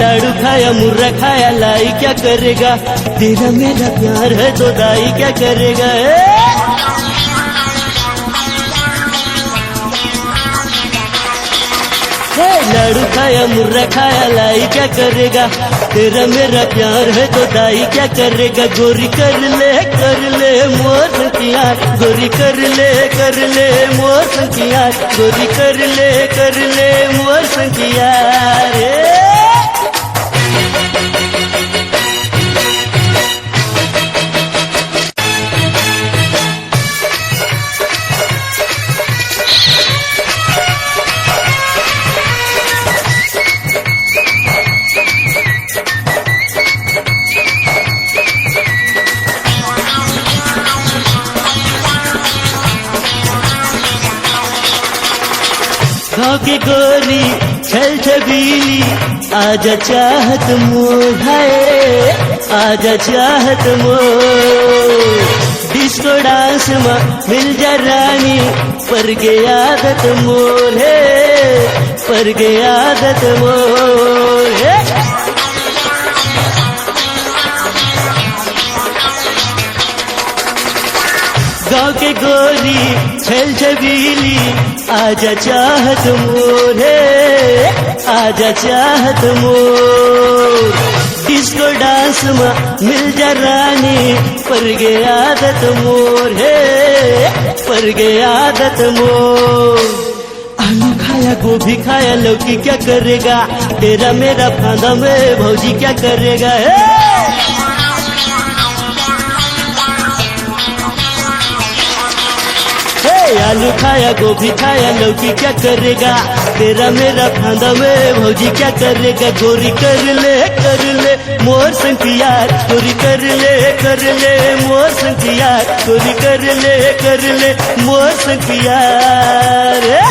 लाडू खाया मुर्रा खाया लाई क्या करेगा, तेरा मेरा प्यार है तो दाई क्या करेगा। लाडू खाया मुर्रा खाया लाई क्या करेगा, तेरा मेरा प्यार है तो दाई क्या करेगा। गोरी कर ले मोर संकिया, गोरी कर ले मोर संकिया, गोरी कर ले मोर संकिया रे। गाँव की गोरी छल छबीली, आजा चाहत मोर है, आजा चाहत मोर। डिस्को डांस में मिल जा रानी, पर गे आदत मोर है, पर गे आदत मोर है। गाँव के गोरी छल छबीली, आजा चाहत मोर है, आजा चाहत मोर। डिस्को डांस में मिल जा रानी, पर गे आदत मोर है, पर गे आदत मोर। आलू खाया गोभी खाया लौकी क्या करेगा, तेरा मेरा फांदा में भौजी क्या करेगा। आलू खाया गोभी खाया लौकी क्या करेगा, तेरा मेरा फांदा में भौजी क्या करेगा। गोरी कर ले मोर संकिया, गोरी कर ले मोर संकिया, गोरी कर ले मोर संकिया रे।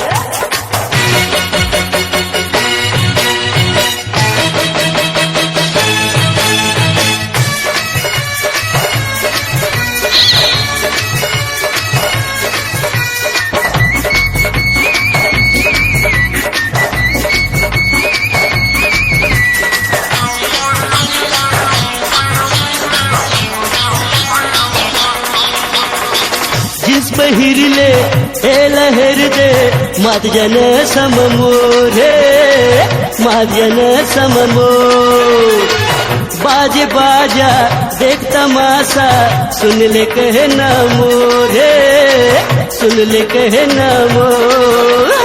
जिस पहिर ले ए लहर दे, मत जन सम मोरे, मत जन सम मोर। बाजे बाजा देख तमाशा, सुन ले कहना मोरे, सुन ले कहना मोर।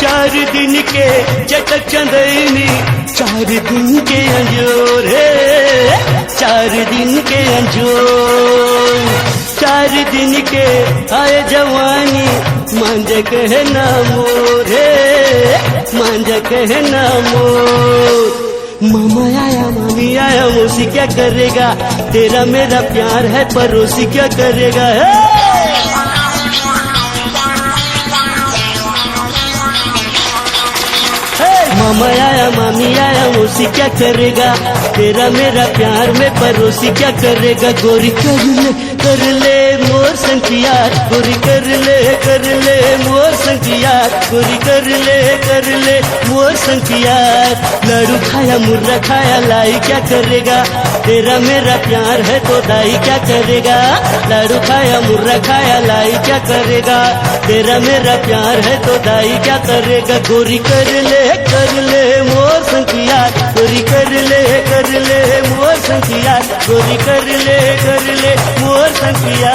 चार दिन के चटक चंदनी, चार दिन के अंजोर है, चार दिन के अंजोर। चार दिन के आए जवानी, मांझ कहना मोर है, मांझ कहना मोर। मामा आया मामी आया मौसी क्या करेगा, तेरा मेरा प्यार है पड़ोसी क्या करेगा। मामा आया मामी आया मौसी क्या करेगा, तेरा मेरा प्यार में पड़ोसी क्या करेगा। गोरी कर ले मोर संकिया, गोरी कर ले मोर संकिया, गोरी कर ले मोर संकिया। लाडू खाया मुर्रा खाया लाई क्या करेगा, तेरा मेरा प्यार है तो दाई क्या करेगा। लाडू खाया मुर्रा खाया लाई क्या करेगा, तेरा मेरा प्यार है तो दाई क्या करेगा। गोरी कर ले मोर संकिया, गोरी कर ले मोर संकिया, गोरी कर ले मोर संकिया।